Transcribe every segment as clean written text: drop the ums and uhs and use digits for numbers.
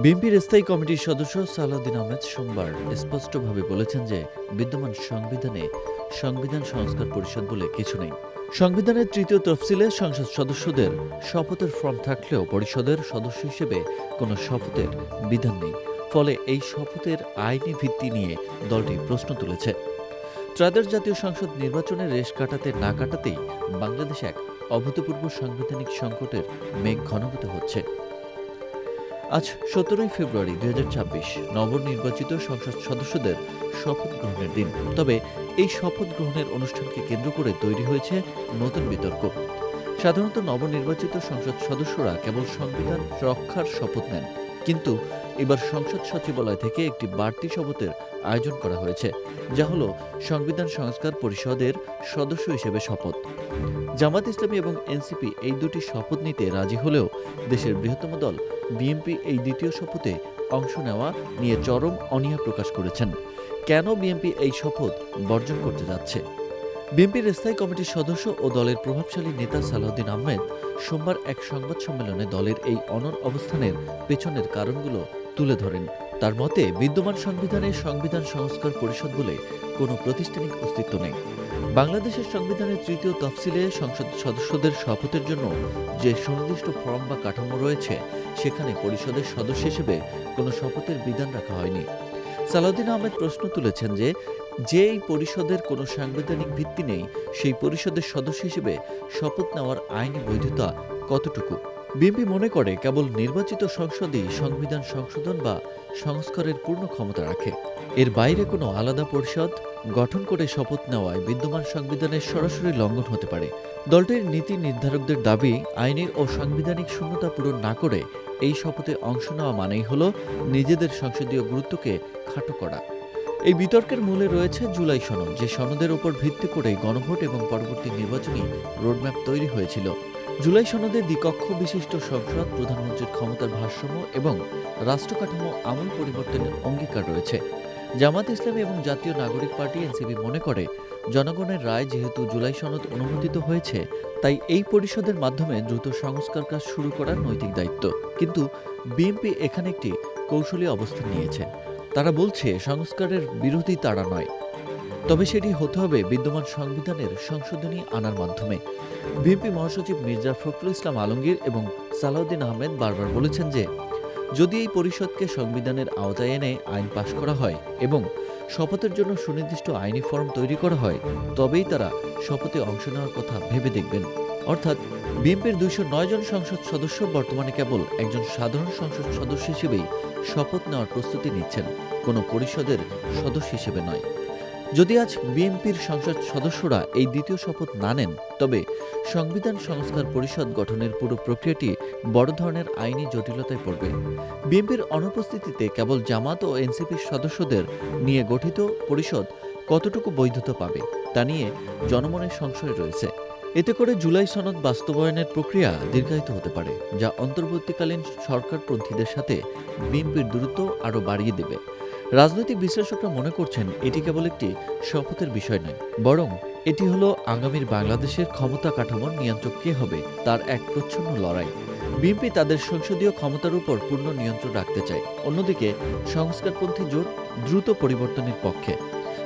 বিএনপির স্থায়ী কমিটির সদস্য সালাউদ্দিন আহমেদ সোমবার স্পষ্টভাবে বলেছেন যে বিদ্যমান সংবিধানে সংবিধান সংস্কার পরিষদ বলে কিছু নেই। সংবিধানের তৃতীয় তফসিলে সংসদ সদস্যদের শপথের ফর্ম থাকলেও পরিষদের সদস্য হিসেবে কোনো শপথের বিধান নেই। ফলে এই শপথের আইনি ভিত্তি নিয়ে দলটি প্রশ্ন তুলেছে। ত্রয়োদশ জাতীয় সংসদ নির্বাচনের রেশ কাটাতে না কাটাতেই বাংলাদেশ এক অভূতপূর্ব সাংবিধানিক সংকটের মেঘ ঘনীভূত হচ্ছে। আজ 17 ফেব্রুয়ারি 2026 নবনির্বাচিত সংসদ সদস্যদের শপথ গ্রহণের দিন। তবে এই শপথ গ্রহণের অনুষ্ঠানকে কেন্দ্র করে তৈরি হয়েছে নতুন বিতর্ক। সাধারণত নবনির্বাচিত সংসদ সদস্যরা কেবল সংবিধান রক্ষার শপথ নেন, কিন্তু এবার সংসদ সচিবালয় থেকে একটি বাড়তি শপথের আয়োজন করা হয়েছে, যা হল সংবিধান সংস্কার পরিষদের সদস্য হিসেবে শপথ। জামাত ইসলামী এবং এনসিপি এই দুটি শপথ নিতে রাজি হলেও দেশের বৃহত্তম দল বিএনপি এই দ্বিতীয় শপথে অংশ নেওয়া নিয়ে চরম অনীহা প্রকাশ করেছেন। কেন বিএনপি এই শপথ বর্জন করতে যাচ্ছে? বিএনপির স্থায়ী কমিটির সদস্য ও দলের প্রভাবশালী নেতা সালাউদ্দিন আহমেদ সোমবার এক সংবাদ সম্মেলনে দলের এই অনড় অবস্থানের পেছনের কারণগুলো তুলে ধরেন। তার মতে, বিদ্যমান সংবিধানে সংবিধান সংস্কার পরিষদ বলে কোনো প্রাতিষ্ঠানিক অস্তিত্ব নেই। বাংলাদেশের সংবিধানের তৃতীয় তফসিলে সংসদ সদস্যদের শপথের জন্য যে সুনির্দিষ্ট ফর্ম বা কাঠামো রয়েছে, সেখানে পরিষদের সদস্য হিসেবে কোনো শপথের বিধান রাখা হয়নি। সালাউদ্দিন আহমেদ প্রশ্ন তুলেছেন যে এই পরিষদের কোনো সাংবিধানিক ভিত্তি নেই, সেই পরিষদের সদস্য হিসেবে শপথ নেওয়ার আইনি বৈধতা কতটুকু? বিএনপি মনে করে কেবল নির্বাচিত সংসদই সংবিধান সংশোধন বা সংস্কারের পূর্ণ ক্ষমতা রাখে। এর বাইরে কোনো আলাদা পরিষদ গঠন করে শপথ নেওয়ায় বিদ্যমান সংবিধানের সরাসরি লঙ্ঘন হতে পারে। দলটির নীতি নির্ধারকদের দাবি, আইনি ও সাংবিধানিক শূন্যতা পূরণ না করে এই শপথে অংশ নেওয়া মানেই হল নিজেদের সংসদীয় গুরুত্বকে খাটো করা। এই বিতর্কের মূলে রয়েছে জুলাই সনদ, যে সনদের উপর ভিত্তি করে গণভোট এবং পরবর্তী নির্বাচনী রোডম্যাপ তৈরি হয়েছিল। জুলাই সনদে দ্বিকক্ষ বিশিষ্ট সংসদ, প্রধানমন্ত্রীর ক্ষমতার ভারসাম্য এবং রাষ্ট্রকাঠামো আমূল পরিবর্তনের অঙ্গীকার রয়েছে। জামাত ইসলামী এবং জাতীয় নাগরিক পার্টি এনসিপি মনে করে, জনগণের রায় যেহেতু জুলাই সনদ অনুমোদিত হয়েছে, তাই এই পরিষদের মাধ্যমে দ্রুত সংস্কার কাজ শুরু করার নৈতিক দায়িত্ব। কিন্তু বিএনপি এখানে একটি কৌশলী অবস্থান নিয়েছে। তারা বলছে সংস্কারের বিরোধী তারা নয়, তবে সেটি হতে হবে বিদ্যমান সংবিধানের সংশোধনী আনার মাধ্যমে। বিএনপি মহাসচিব মির্জা ফখরুল ইসলাম আলমগীর এবং সালাউদ্দিন আহমেদ বারবার বলেছেন যে যদি এই পরিষদকে সংবিধানের আওতায় এনে আইন পাশ করা হয় এবং শপথের জন্য সুনির্দিষ্ট আইনি ফর্ম তৈরি করা হয়, তবেই তারা শপথে অংশ নেওয়ার কথা ভেবে দেখবেন। অর্থাৎ বিএনপির 209 জন সংসদ সদস্য বর্তমানে কেবল একজন সাধারণ সংসদ সদস্য হিসেবেই শপথ নেওয়ার প্রস্তুতি নিচ্ছেন, কোনো পরিষদের সদস্য হিসেবে নয়। যদি আজ বিএনপির সংসদ সদস্যরা এই দ্বিতীয় শপথ না নেন, তবে সংবিধান সংস্কার পরিষদ গঠনের পুরো প্রক্রিয়াটি বড় ধরনের আইনি জটিলতায় পড়বে। বিএনপির অনুপস্থিতিতে কেবল জামাত ও এনসিপির সদস্যদের নিয়ে গঠিত পরিষদ কতটুকু বৈধতা পাবে, তা নিয়ে জনমনের সংশয় রয়েছে। এতে করে জুলাই সনদ বাস্তবায়নের প্রক্রিয়া দীর্ঘায়িত হতে পারে, যা অন্তর্বর্তীকালীন সরকারপন্থীদের সাথে বিএনপির দূরত্ব আরও বাড়িয়ে দেবে। রাজনৈতিক বিশ্লেষকরা মনে করছেন, এটি কেবল একটি শপথের বিষয় নয়, বরং এটি হলো আগামীর বাংলাদেশের ক্ষমতা কাঠামোর নিয়ন্ত্রক কে হবে তার এক প্রচ্ছন্ন লড়াই। বিএনপি তাদের সংসদীয় ক্ষমতার উপর পূর্ণ নিয়ন্ত্রণ রাখতে চায়, অন্যদিকে সংস্কারপন্থী জোট দ্রুত পরিবর্তনের পক্ষে।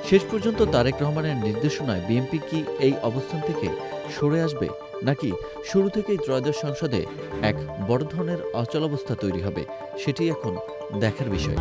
শেষ পর্যন্ত তারেক রহমানের নির্দেশনায় বিএনপি কি এই অবস্থান থেকে সরে আসবে, নাকি শুরু থেকেই ত্রয়োদশ সংসদে এক বড় ধরনের অচলাবস্থা তৈরি হবে, সেটি এখন দেখার বিষয়।